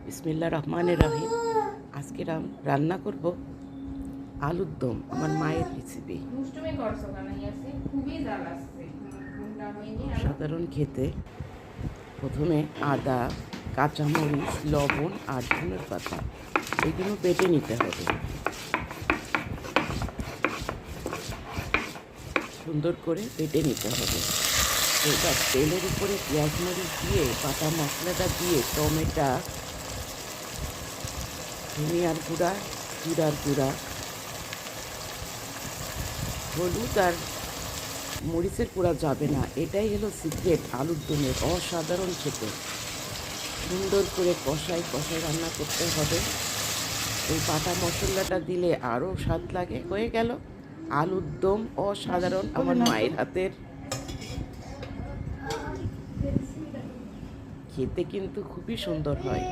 বিসমিল্লাহির রহমানির রহিম। আজকে রান্না করব আলুর দম, আমার মায়ের রেসিপি। সাধারণ খেতে। প্রথমে আদা, কাঁচামরিচ, লবণ আর ধনের পাতা এগুলো বেটে নিতে হবে। সুন্দর করে বেটে নিতে হবে। এবার তেলের উপরে পেঁয়াজ মরিচ দিয়ে বাটা মশলাটা দিয়ে টমেটো, ধনিয়ার গুঁড়া, জিরার গুঁড়া, হলুদ আর মরিচের গুঁড়া যাবে না। এটাই হলো সিক্রেট আলুর দমের, অসাধারণ খেতে। সুন্দর করে কষাই রান্না করতে হবে। এই বাটা মশলাটা দিলে আরও স্বাদ লাগে। হয়ে গেল আলুর দম, অসাধারণ আমার মায়ের হাতের। খেতে কিন্তু খুবই সুন্দর হয়।